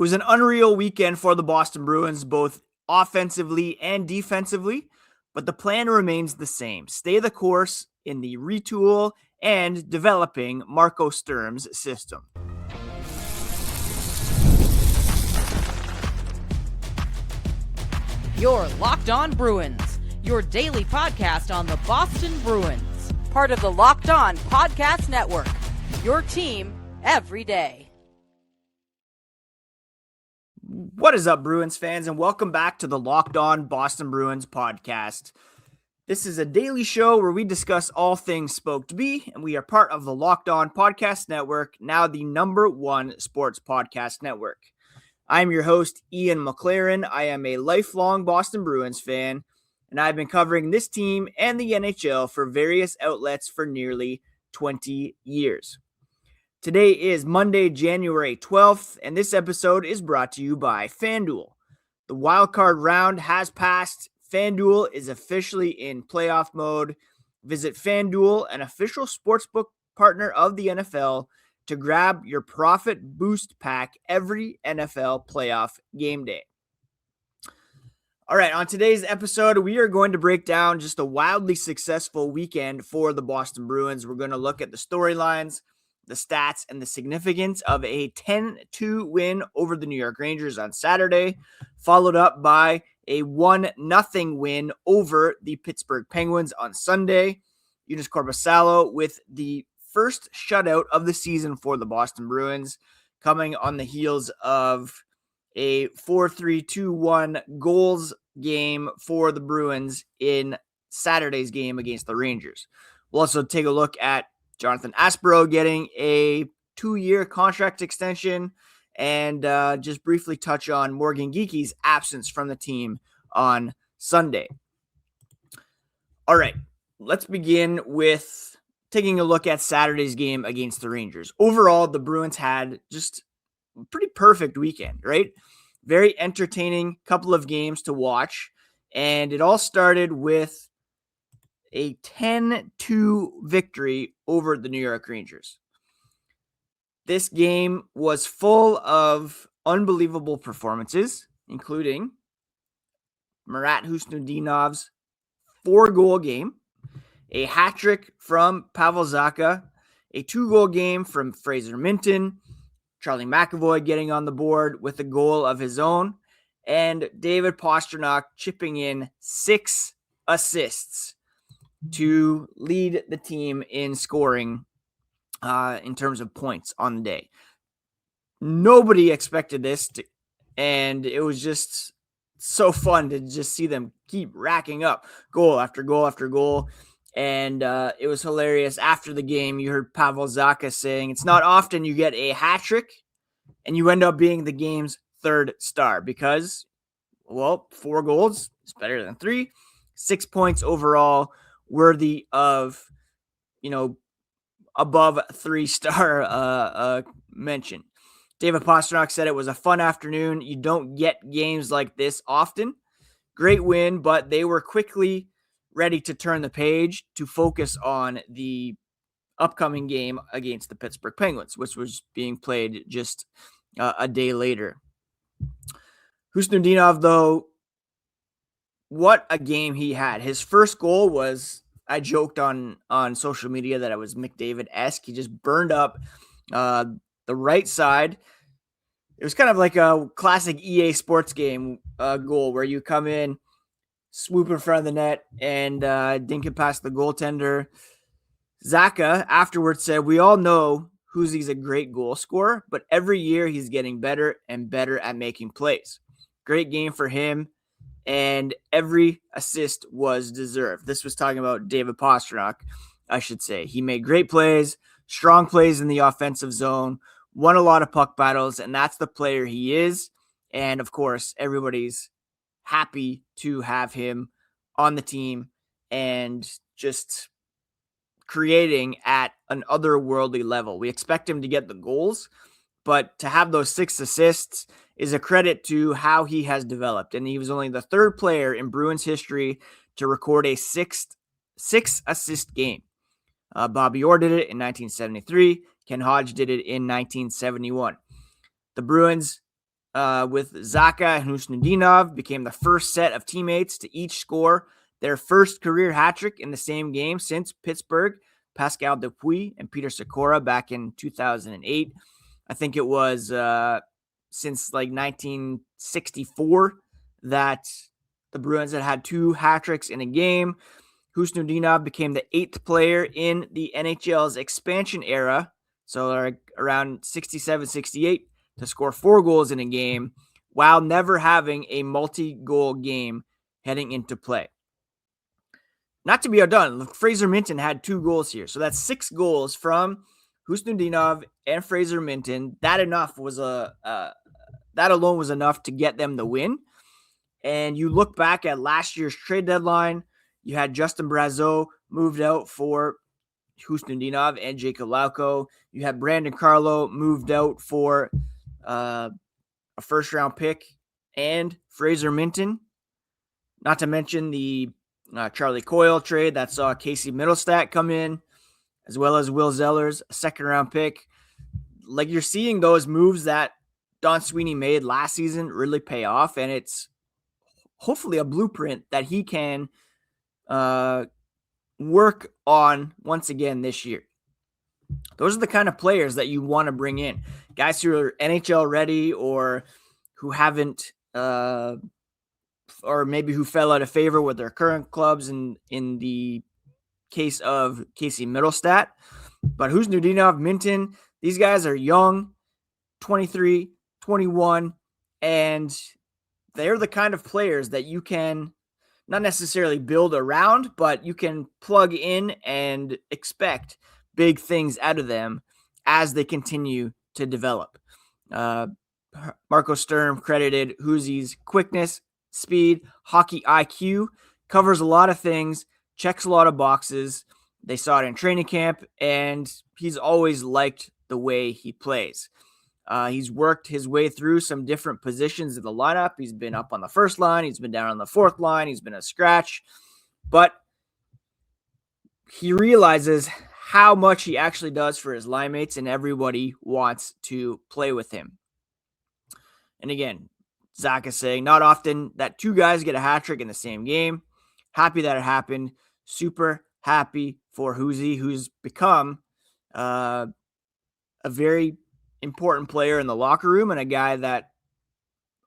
was an unreal weekend for the Boston Bruins, both offensively and defensively, but the plan remains the same. Stay the course in the retool and developing Marco Sturm's system. You're Locked On Bruins, your daily podcast on the Boston Bruins, part of the Locked On Podcast Network, your team every day. What is up, Bruins fans, and welcome back to the Locked On Boston Bruins podcast. This is a daily show where we discuss all things Spoke to Be, and we are part of the Locked On Podcast Network, now the #1 sports podcast network. I'm your host, Ian McLaren. I am a lifelong Boston Bruins fan, and I've been covering this team and the NHL for various outlets for nearly 20 years. Today is Monday, January 12th, and this episode is brought to you by FanDuel. The wildcard round has passed. FanDuel is officially in playoff mode. Visit FanDuel, an official sportsbook partner of the NFL, to grab your profit boost pack every NFL playoff game day. All right, on today's episode, we are going to break down just a wildly successful weekend for the Boston Bruins. We're going to look at the storylines, the stats, and the significance of a 10-2 win over the New York Rangers on Saturday, followed up by a 1-0 win over the Pittsburgh Penguins on Sunday. Joonas Korpisalo with the first shutout of the season for the Boston Bruins, coming on the heels of a 4-3-2-1 goals game for the Bruins in Saturday's game against the Rangers. We'll also take a look at Jonathan Aspirot getting a 2-year contract extension and just briefly touch on Morgan Geekie's absence from the team on Sunday. All right, let's begin with taking a look at Saturday's game against the Rangers. Overall, the Bruins had just a pretty perfect weekend, right? Very entertaining couple of games to watch, and it all started with a 10-2 victory over the New York Rangers. This game was full of unbelievable performances, including Marat Khusnutdinov's 4-goal game, a hat trick from Pavel Zacha, a 2-goal game from Fraser Minten, Charlie McAvoy getting on the board with a goal of his own, and David Pastrnak chipping in 6 assists to lead the team in scoring in terms of points on the day. Nobody expected this, and it was just so fun to just see them keep racking up goal after goal after goal. And it was hilarious. After the game, you heard Pavel Zacha saying, it's not often you get a hat trick and you end up being the game's third star because, well, 4 goals is better than 3. 6 points overall, worthy of, above 3-star mention. David Pastrnak said it was a fun afternoon. You don't get games like this often. Great win, but they were quickly ready to turn the page to focus on the upcoming game against the Pittsburgh Penguins, which was being played just a day later. Khusnutdinov, though, what a game he had. His first goal was, I joked on social media that it was McDavid-esque. He just burned up the right side. It was kind of like a classic EA Sports game goal where you come in, swoop in front of the net, and dink it past the goaltender. Zacha afterwards said, we all know Huzi's a great goal scorer, but every year he's getting better and better at making plays. Great game for him, and every assist was deserved. This was talking about David Pastrnak, I should say. He made great plays, strong plays in the offensive zone, won a lot of puck battles, and that's the player he is. And, of course, everybody's happy to have him on the team and just creating at an otherworldly level. We expect him to get the goals, but to have those 6 assists is a credit to how he has developed. And he was only the 3rd player in Bruins history to record a 6-assist game. Bobby Orr did it in 1973. Ken Hodge did it in 1971. The Bruins with Zacha and Khusnutdinov became the first set of teammates to each score their first career hat trick in the same game since Pittsburgh, Pascal Dupuis and Peter Sikora back in 2008. I think it was since like 1964 that the Bruins had two hat tricks in a game. Khusnutdinov became the 8th player in the NHL's expansion era, so around 67-68, to score 4 goals in a game while never having a multi-goal game heading into play. Not to be outdone, Fraser Minten had 2 goals here, so that's 6 goals from Khusnutdinov and Fraser Minten. That alone was enough to get them the win. And you look back at last year's trade deadline, you had Justin Brazeau moved out for Khusnutdinov and Jacob Lauko. You had Brandon Carlo moved out for a first-round pick and Fraser Minten. Not to mention the Charlie Coyle trade that saw Casey Middlestat come in, as well as Will Zellers, a second-round pick. Like, you're seeing those moves that Don Sweeney made last season really pay off, and it's hopefully a blueprint that he can work on once again this year. Those are the kind of players that you want to bring in. Guys who are NHL ready or who haven't, or maybe who fell out of favor with their current clubs in the case of Casey Middlestat. But Khusnutdinov, Minten, these guys are young, 23, 21, and they're the kind of players that you can not necessarily build around, but you can plug in and expect big things out of them as they continue to develop. Marco Sturm credited Huzi's quickness, speed, hockey IQ, covers a lot of things, checks a lot of boxes. They saw it in training camp, and he's always liked the way he plays. He's worked his way through some different positions in the lineup. He's been up on the first line. He's been down on the fourth line. He's been a scratch. But he realizes how much he actually does for his line mates, and everybody wants to play with him. And again, Zach is saying not often that 2 guys get a hat trick in the same game. Happy that it happened. Super happy for Huzi, who's become a very important player in the locker room and a guy that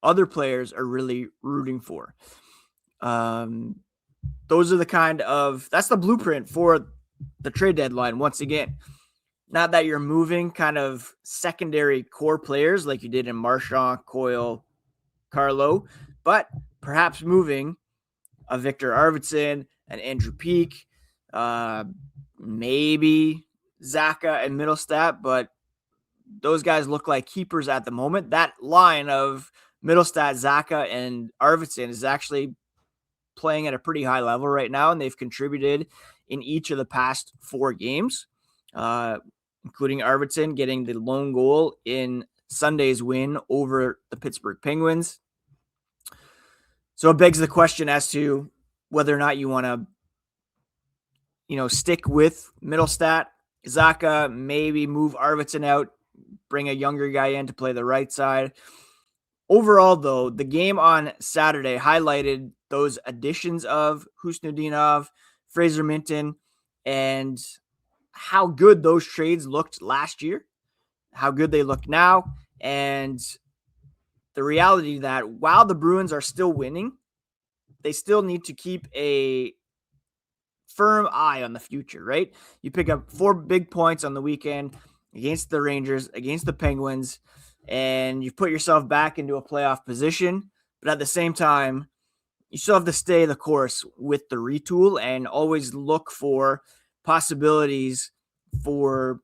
other players are really rooting for. Those are that's the blueprint for the trade deadline. Once again, not that you're moving kind of secondary core players like you did in Marchand, Coyle, Carlo, but perhaps moving a Victor Arvidsson, an Andrew Peeke, maybe Zacha and Middlestat, but those guys look like keepers at the moment. That line of Middlestat, Zacha, and Arvidsson is actually playing at a pretty high level right now, and they've contributed in each of the past 4 games, including Arvidsson getting the lone goal in Sunday's win over the Pittsburgh Penguins. So it begs the question as to whether or not you want to, stick with Middlestat, Zacha, maybe move Arvidsson out, bring a younger guy in to play the right side. Overall, though, the game on Saturday highlighted those additions of Khusnutdinov, Fraser Minten, and how good those trades looked last year, how good they look now, and the reality that while the Bruins are still winning, they still need to keep a firm eye on the future, right? You pick up 4 big points on the weekend against the Rangers, against the Penguins, and you put yourself back into a playoff position. But at the same time, you still have to stay the course with the retool and always look for possibilities for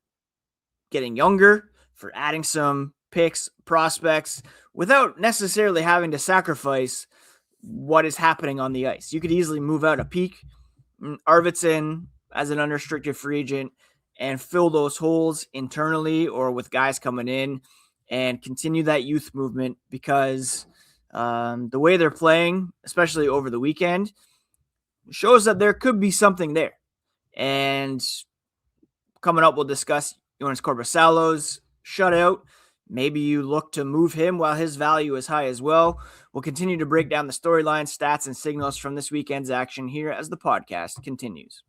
getting younger, for adding some picks, prospects, without necessarily having to sacrifice what is happening on the ice. You could easily move out a Peeke, Arvidsson as an unrestricted free agent, and fill those holes internally or with guys coming in and continue that youth movement, because the way they're playing, especially over the weekend, shows that there could be something there. And coming up, we'll discuss Joonas Korpisalo's shutout. Maybe you look to move him while his value is high as well. We'll continue to break down the storyline, stats, and signals from this weekend's action here as the podcast continues.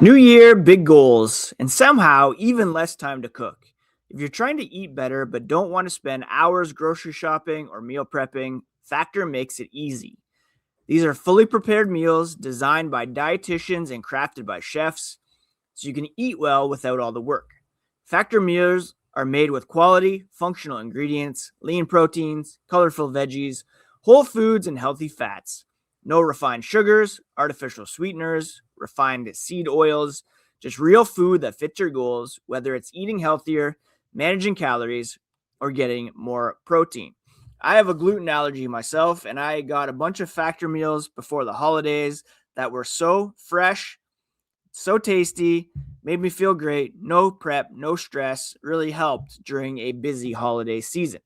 New year, big goals, and somehow even less time to cook. If you're trying to eat better but don't want to spend hours grocery shopping or meal prepping, Factor makes it easy. These are fully prepared meals designed by dietitians and crafted by chefs, so you can eat well without all the work. Factor meals are made with quality, functional ingredients, lean proteins, colorful veggies, whole foods, and healthy fats. No refined sugars, artificial sweeteners, refined seed oils, just real food that fits your goals, whether it's eating healthier, managing calories, or getting more protein. I have a gluten allergy myself, and I got a bunch of Factor meals before the holidays that were so fresh, so tasty, made me feel great. No prep, no stress, really helped during a busy holiday season.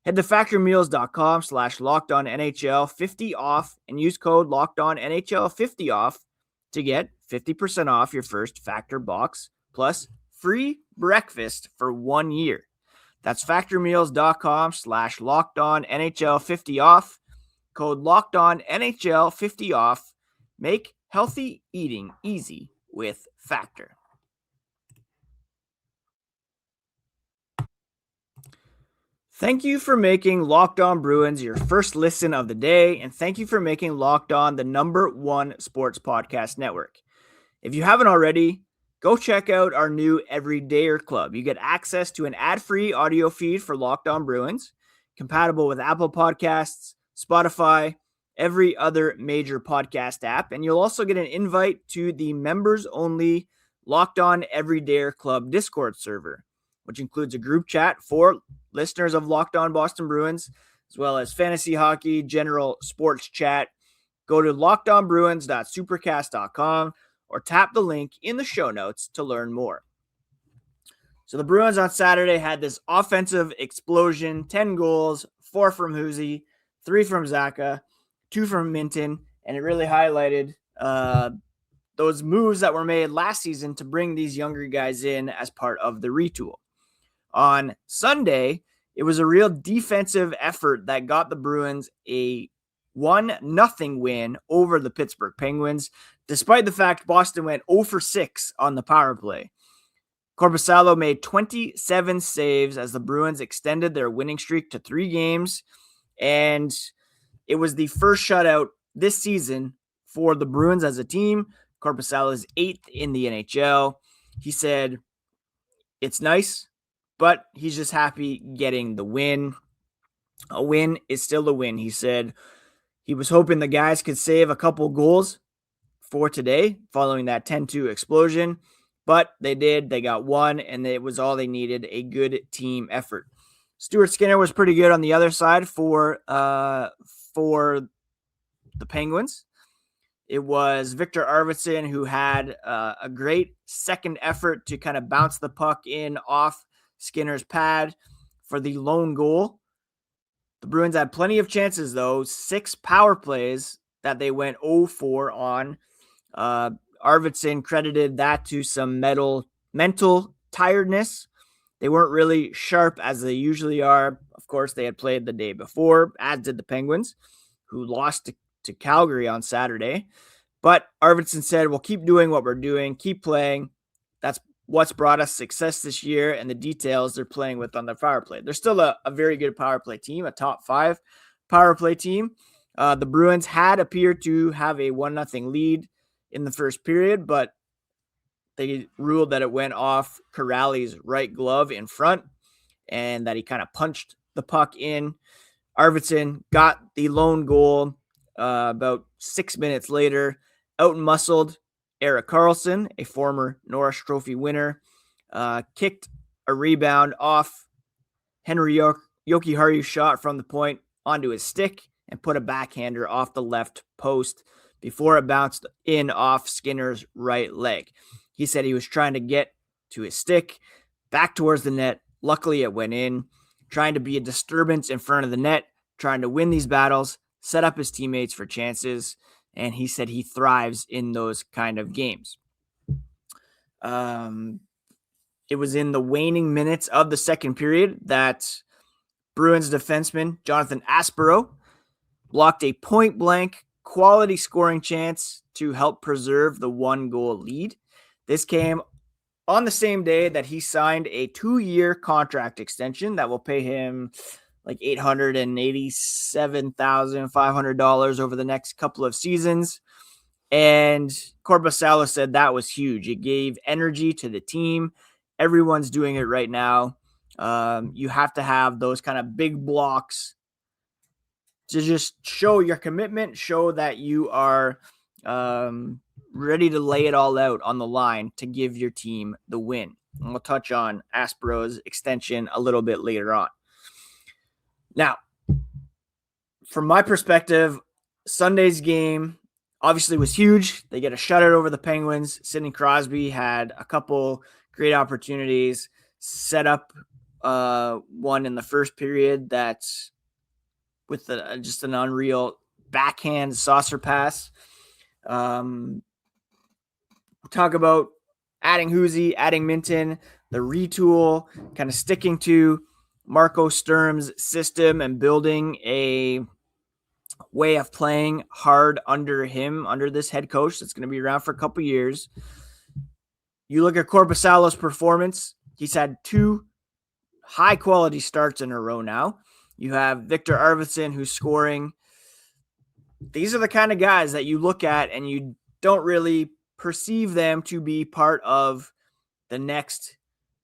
Head to factormeals.com/LockedOnNHL50 off and use code LockedOnNHL50 off to get 50% off your first Factor box plus free breakfast for 1 year. That's factormeals.com/LockedOnNHL50 off. Code LockedOnNHL50 off. Make healthy eating easy with Factor. Thank you for making Locked On Bruins your first listen of the day, and thank you for making Locked On the #1 sports podcast network. If you haven't already, go check out our new Everydayer Club. You get access to an ad-free audio feed for Locked On Bruins, compatible with Apple Podcasts, Spotify, every other major podcast app, and you'll also get an invite to the members-only Locked On Everydayer Club Discord server, which includes a group chat for listeners of Locked On Boston Bruins, as well as fantasy hockey, general sports chat. Go to lockedonbruins.supercast.com or tap the link in the show notes to learn more. So the Bruins on Saturday had this offensive explosion, 10 goals, 4 from Huzi, 3 from Zacha, 2 from Minten, and it really highlighted those moves that were made last season to bring these younger guys in as part of the retool. On Sunday, it was a real defensive effort that got the Bruins a 1-0 win over the Pittsburgh Penguins, despite the fact Boston went 0 for 6 on the power play. Korpisalo made 27 saves as the Bruins extended their winning streak to 3 games, and it was the first shutout this season for the Bruins as a team. Korpisalo is 8th in the NHL. He said, "It's nice, but he's just happy getting the win. A win is still a win," he said. He was hoping the guys could save a couple goals for today following that 10-2 explosion, but they did. They got 1, and it was all they needed, a good team effort. Stuart Skinner was pretty good on the other side for the Penguins. It was Victor Arvidsson who had a great second effort to kind of bounce the puck in off Skinner's pad for the lone goal. The Bruins had plenty of chances, though. 6 power plays that they went 0 for on. Arvidsson credited that to some mental tiredness. They weren't really sharp as they usually are. Of course, they had played the day before, as did the Penguins, who lost to Calgary on Saturday. But Arvidsson said, "We'll keep doing what we're doing, keep playing. That's what's brought us success this year, and the details they're playing with on their power play." They're still a very good power play team, a top 5 power play team. The Bruins had appeared to have a 1-0 lead in the first period, but they ruled that it went off Corrali's right glove in front and that he kind of punched the puck in. Arvidsson got the lone goal about 6 minutes later, out-muscled Erik Karlsson, a former Norris Trophy winner, kicked a rebound off Henry Jokiharju's shot from the point onto his stick and put a backhander off the left post before it bounced in off Skinner's right leg. He said he was trying to get to his stick, back towards the net. Luckily, it went in, trying to be a disturbance in front of the net, trying to win these battles, set up his teammates for chances, and he said he thrives in those kind of games. It was in the waning minutes of the second period that Bruins defenseman Jonathan Aspirot blocked a point-blank quality scoring chance to help preserve the 1-goal lead. This came on the same day that he signed a 2-year contract extension that will pay him like $887,500 over the next couple of seasons. And Korpisalo said that was huge. It gave energy to the team. Everyone's doing it right now. You have to have those kind of big blocks to just show your commitment, show that you are ready to lay it all out on the line to give your team the win. And we'll touch on Aspirot's extension a little bit later on. Now, from my perspective, Sunday's game obviously was huge. They get a shutout over the Penguins. Sidney Crosby had a couple great opportunities, set up one in the first period that's with just an unreal backhand saucer pass. Talk about adding Huzi, adding Minten, the retool, kind of sticking to Marco Sturm's system and building a way of playing hard under him, under this head coach that's going to be around for a couple years. You look at Korpisalo's performance. He's had 2 high-quality starts in a row now. You have Victor Arvidsson, who's scoring. These are the kind of guys that you look at and you don't really perceive them to be part of the next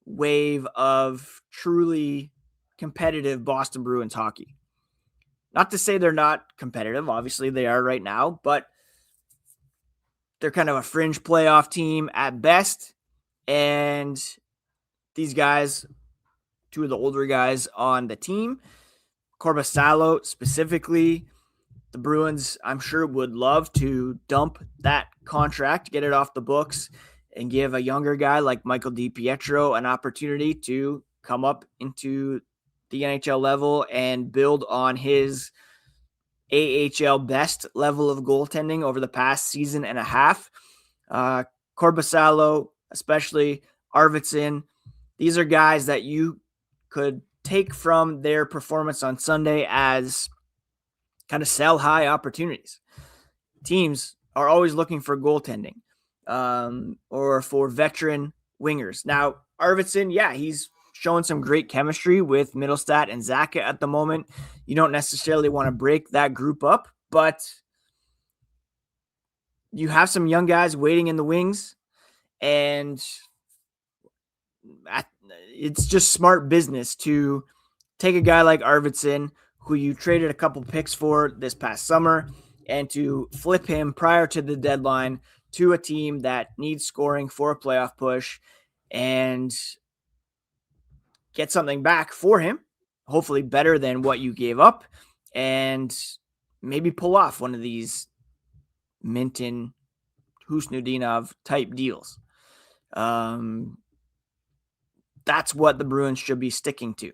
wave of truly competitive Boston Bruins hockey. Not to say they're not competitive. Obviously, they are right now, but they're kind of a fringe playoff team at best. And these guys, 2 of the older guys on the team, Korpisalo specifically, the Bruins, I'm sure, would love to dump that contract, get it off the books, and give a younger guy like Michael DiPietro an opportunity to come up into the NHL level and build on his AHL best level of goaltending over the past season and a half. Korpisalo, especially Arvidsson, these are guys that you could take from their performance on Sunday as kind of sell high opportunities. Teams are always looking for goaltending or for veteran wingers. Now, Arvidsson, yeah, he's showing some great chemistry with Mittelstadt and Zacha at the moment. You don't necessarily want to break that group up, but you have some young guys waiting in the wings, and it's just smart business to take a guy like Arvidsson, who you traded a couple picks for this past summer, and to flip him prior to the deadline to a team that needs scoring for a playoff push and get something back for him, hopefully better than what you gave up, and maybe pull off one of these Minten, Khusnutdinov type deals. That's what the Bruins should be sticking to.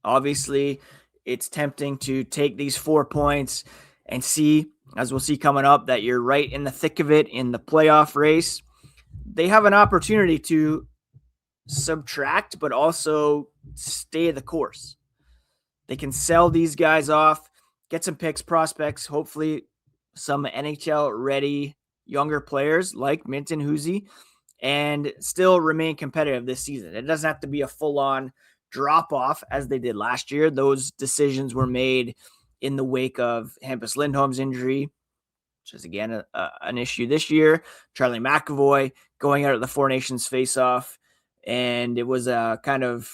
Obviously, it's tempting to take these 4 points and see, as we'll see coming up, that you're right in the thick of it in the playoff race. They have an opportunity to subtract, but also stay the course. They can sell these guys off, get some picks, prospects, hopefully some NHL-ready younger players like Minten, Huzi, and still remain competitive this season. It doesn't have to be a full-on drop-off as they did last year. Those decisions were made in the wake of Hampus Lindholm's injury, which is, again, an issue this year. Charlie McAvoy going out of the Four Nations face-off, and it was a kind of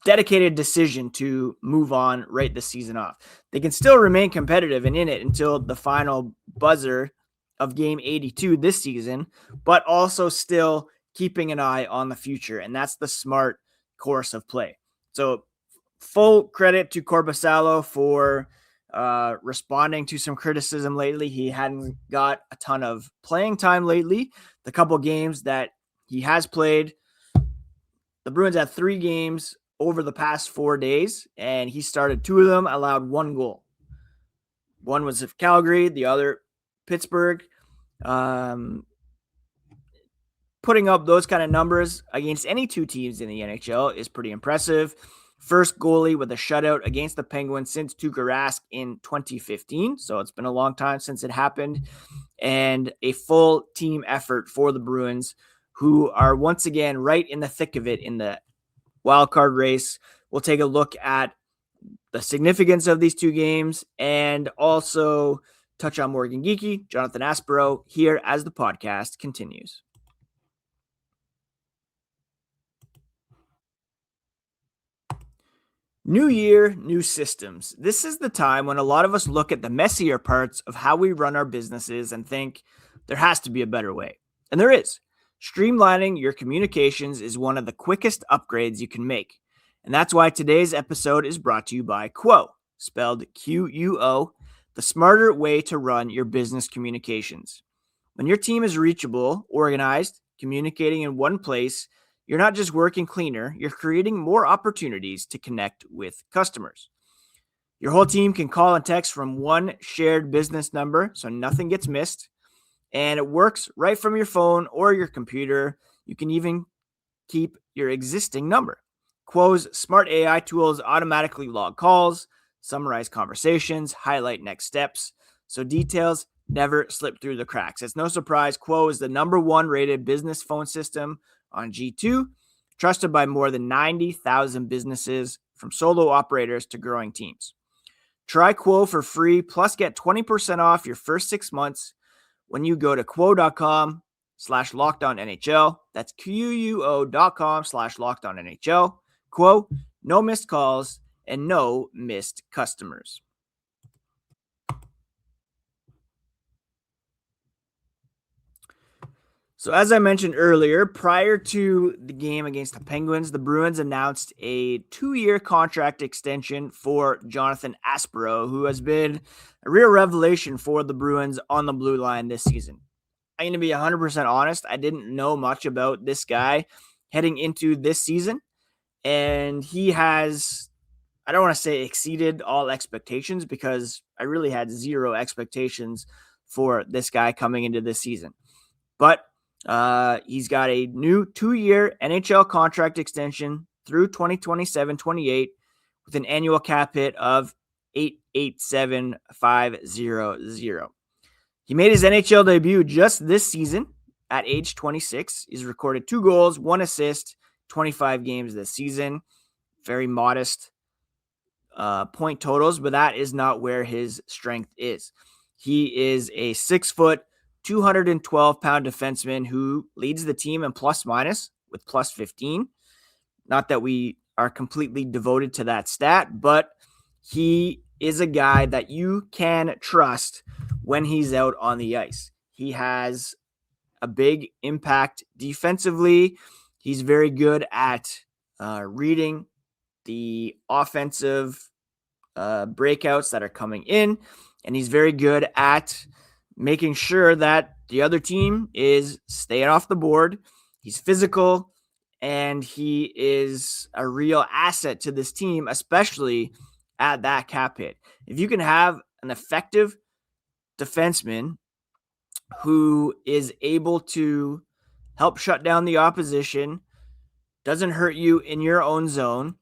dedicated decision to move on right the season off. They can still remain competitive and in it until the final buzzer of game 82 this season, but also still keeping an eye on the future. And that's the smart course of play. So full credit to Korpisalo for responding to some criticism lately. He hadn't got a ton of playing time lately. The couple games that he has played, the Bruins had 3 games over the past 4 days, and he started 2 of them, allowed 1 goal. One was of Calgary, the other Pittsburgh. putting up those kind of numbers against any two teams in the NHL is pretty impressive. First goalie with a shutout against the Penguins since Tuukka Rask in 2015. So it's been a long time since it happened. And a full team effort for the Bruins, who are once again right in the thick of it in the wild card race. We'll take a look at the significance of these two games and also touch on Morgan Geekie, Jonathan Aspirot here as the podcast continues. New year, new systems. This is the time when a lot of us look at the messier parts of how we run our businesses and think there has to be a better way. And there is. Streamlining your communications is one of the quickest upgrades you can make. And that's why today's episode is brought to you by Quo, spelled Quo, the smarter way to run your business communications. When your team is reachable, organized, communicating in one place, you're not just working cleaner, you're creating more opportunities to connect with customers. Your whole team can call and text from one shared business number, so nothing gets missed. And it works right from your phone or your computer. You can even keep your existing number. Quo's smart AI tools automatically log calls, summarize conversations, highlight next steps, so details never slip through the cracks. It's no surprise Quo is the #1 rated business phone system on G2, trusted by more than 90,000 businesses, from solo operators to growing teams. Try Quo for free, plus get 20% off your first 6 months when you go to quo.com/lockedonnhl. That's quo.com/lockedonnhl. Quo, no missed calls and no missed customers. So as I mentioned earlier, prior to the game against the Penguins, the Bruins announced a 2-year contract extension for Jonathan Aspirot, who has been a real revelation for the Bruins on the blue line this season. I'm going to be 100% honest. I didn't know much about this guy heading into this season, and he has, I don't want to say exceeded all expectations, because I really had zero expectations for this guy coming into this season. But he's got a new 2-year NHL contract extension through 2027-28 with an annual cap hit of $887,500. He made his NHL debut just this season at age 26. He's recorded 2 goals, 1 assist, 25 games this season. Very modest point totals, but that is not where his strength is. He is a 6-foot, 212-pound defenseman who leads the team in plus minus with plus 15. Not that we are completely devoted to that stat, but he is a guy that you can trust when he's out on the ice. He has a big impact defensively. He's very good at reading the offensive breakouts that are coming in, and he's very good at making sure that the other team is staying off the board. He's physical, and he is a real asset to this team, especially at that cap hit. If you can have an effective defenseman who is able to help shut down the opposition, doesn't hurt you in your own zone,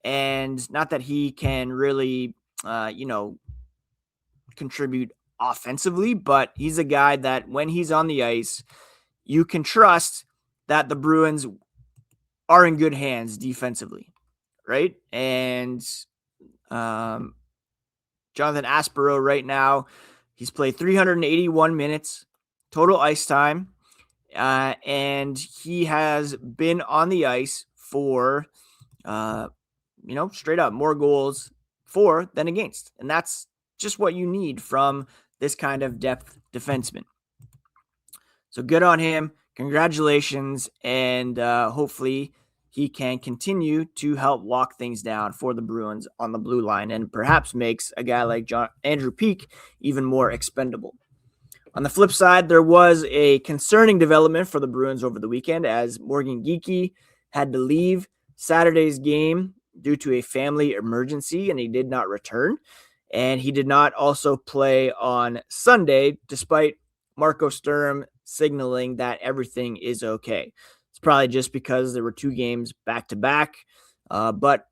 and not that he can really, contribute offensively, but he's a guy that when he's on the ice, you can trust that the Bruins are in good hands defensively, right? And Jonathan Aspirot right now, he's played 381 minutes total ice time, and he has been on the ice for, straight up more goals for than against, and that's just what you need from this kind of depth defenseman. So good on him. Congratulations. And hopefully he can continue to help lock things down for the Bruins on the blue line and perhaps makes a guy like Andrew Peeke even more expendable. On the flip side, there was a concerning development for the Bruins over the weekend as Morgan Geekie had to leave Saturday's game due to a family emergency, and he did not return. And he did not also play on Sunday, despite Marco Sturm signaling that everything is okay. It's probably just because there were 2 games back-to-back, but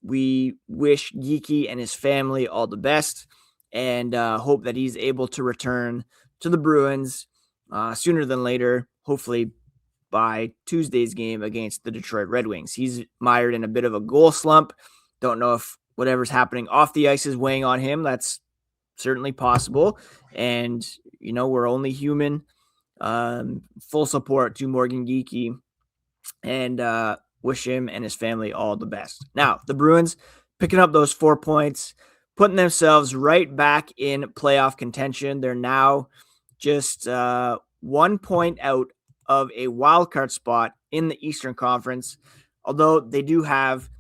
we wish Geeky and his family all the best and hope that he's able to return to the Bruins sooner than later, hopefully by Tuesday's game against the Detroit Red Wings. He's mired in a bit of a goal slump. Don't know if whatever's happening off the ice is weighing on him. That's certainly possible. And, we're only human. Full support to Morgan Geeky and wish him and his family all the best. Now, the Bruins picking up those 4 points, putting themselves right back in playoff contention. They're now just 1 point out of a wild card spot in the Eastern Conference, although they do have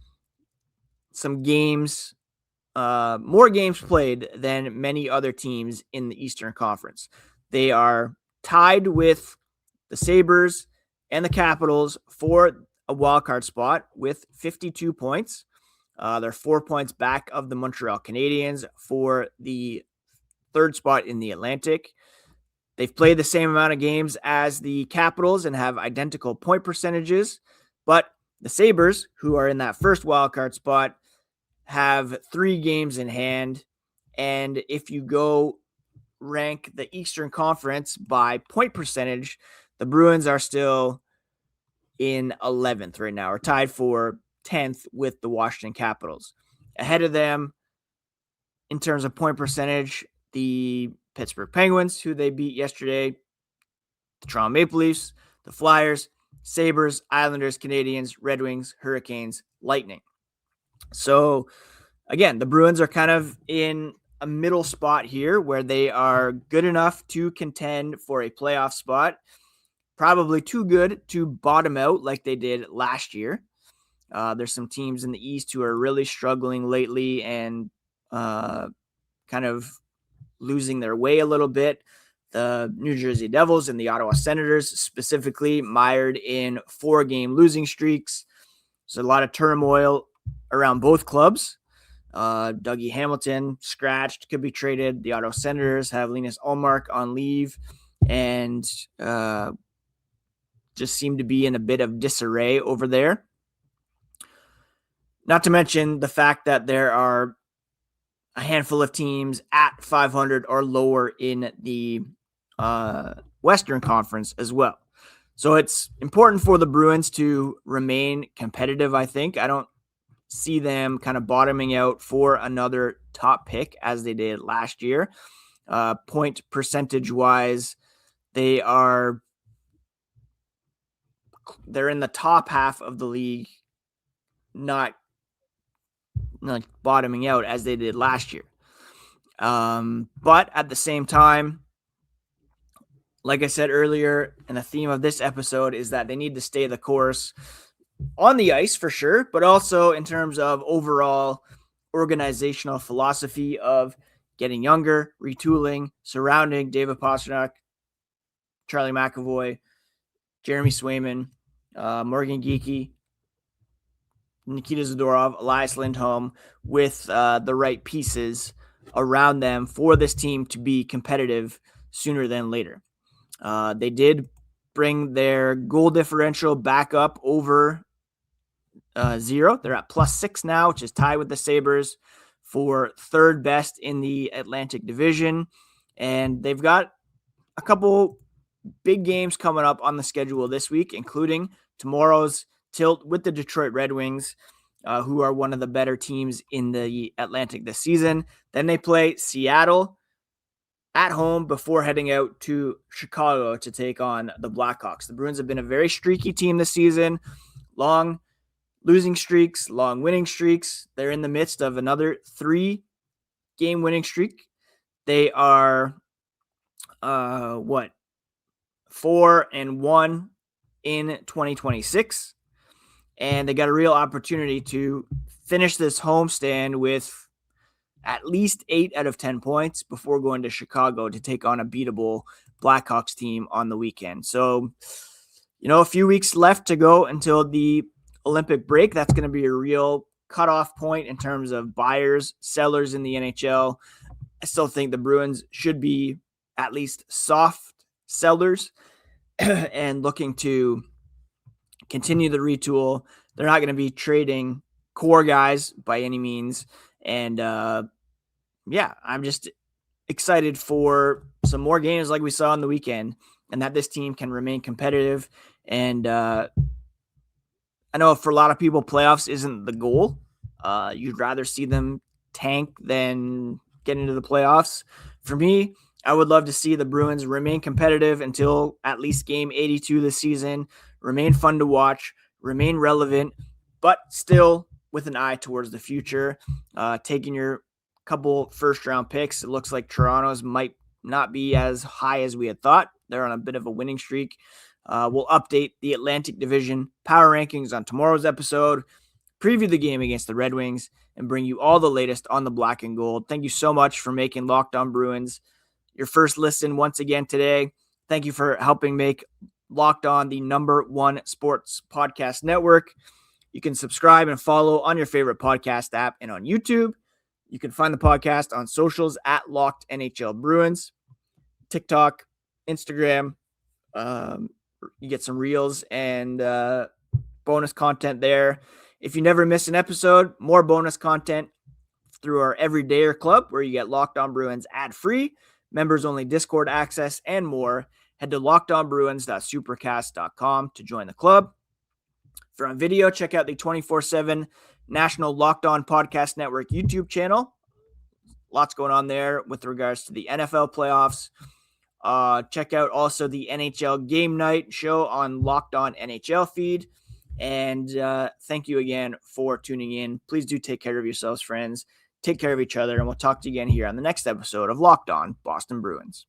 some games, more games played than many other teams in the Eastern Conference. They are tied with the Sabres and the Capitals for a wild card spot with 52 points. They're 4 points back of the Montreal Canadiens for the 3rd spot in the Atlantic. They've played the same amount of games as the Capitals and have identical point percentages, but the Sabres, who are in that first wildcard spot, have 3 games in hand. And if you go rank the Eastern Conference by point percentage, the Bruins are still in 11th right now, or tied for 10th with the Washington Capitals. Ahead of them, in terms of point percentage, the Pittsburgh Penguins, who they beat yesterday, the Toronto Maple Leafs, the Flyers, Sabres, Islanders, Canadiens, Red Wings, Hurricanes, Lightning. So, again, the Bruins are kind of in a middle spot here where they are good enough to contend for a playoff spot, probably too good to bottom out like they did last year. There's some teams in the East who are really struggling lately and kind of losing their way a little bit. The New Jersey Devils and the Ottawa Senators specifically mired in 4-game losing streaks. So a lot of turmoil around both clubs. Dougie Hamilton scratched, could be traded. The Ottawa Senators have Linus Ullmark on leave and just seem to be in a bit of disarray over there. Not to mention the fact that there are a handful of teams at 500 or lower in the Western Conference as well. So it's important for the Bruins to remain competitive, I think. I don't see them kind of bottoming out for another top pick as they did last year. Point percentage-wise, they're in the top half of the league, not bottoming out as they did last year. But at the same time, like I said earlier, and the theme of this episode is that they need to stay the course on the ice for sure, but also in terms of overall organizational philosophy of getting younger, retooling, surrounding David Pastrnak, Charlie McAvoy, Jeremy Swayman, Morgan Geeky, Nikita Zadorov, Elias Lindholm, with the right pieces around them for this team to be competitive sooner than later. They did bring their goal differential back up over 0. They're at +6 now, which is tied with the Sabres for 3rd best in the Atlantic Division. And they've got a couple big games coming up on the schedule this week, including tomorrow's tilt with the Detroit Red Wings, who are one of the better teams in the Atlantic this season. Then they play Seattle at home before heading out to Chicago to take on the Blackhawks. The Bruins have been a very streaky team this season. Long losing streaks, long winning streaks. They're in the midst of another 3-game winning streak. They are 4-1 in 2026. And they got a real opportunity to finish this homestand with at least 8 out of 10 points before going to Chicago to take on a beatable Blackhawks team on the weekend. So, a few weeks left to go until the Olympic break. That's going to be a real cutoff point in terms of buyers, sellers in the NHL. I still think the Bruins should be at least soft sellers and looking to continue the retool. They're not going to be trading core guys by any means. And I'm just excited for some more games like we saw on the weekend, and that this team can remain competitive. And I know for a lot of people, playoffs isn't the goal. You'd rather see them tank than get into the playoffs. For me, I would love to see the Bruins remain competitive until at least game 82 this season, remain fun to watch, remain relevant, but still with an eye towards the future. Taking your couple first-round picks, it looks like Toronto's might not be as high as we had thought. They're on a bit of a winning streak. We'll update the Atlantic Division power rankings on tomorrow's episode, preview the game against the Red Wings, and bring you all the latest on the black and gold. Thank you so much for making Locked On Bruins your first listen once again today. Thank you for helping make Locked On the #1 sports podcast network. You can subscribe and follow on your favorite podcast app and on YouTube. You can find the podcast on socials at Locked NHL Bruins, TikTok, Instagram. You get some reels and bonus content there. If you never miss an episode, more bonus content through our Everydayer Club, where you get Locked On Bruins ad-free, members-only Discord access, and more. Head to lockedonbruins.supercast.com to join the club. For on video, check out the 24/7 National Locked On Podcast Network YouTube channel. Lots going on there with regards to the NFL playoffs. Check out also the NHL Game Night show on Locked On NHL feed. And thank you again for tuning in. Please do take care of yourselves, friends. Take care of each other, and we'll talk to you again here on the next episode of Locked On Boston Bruins.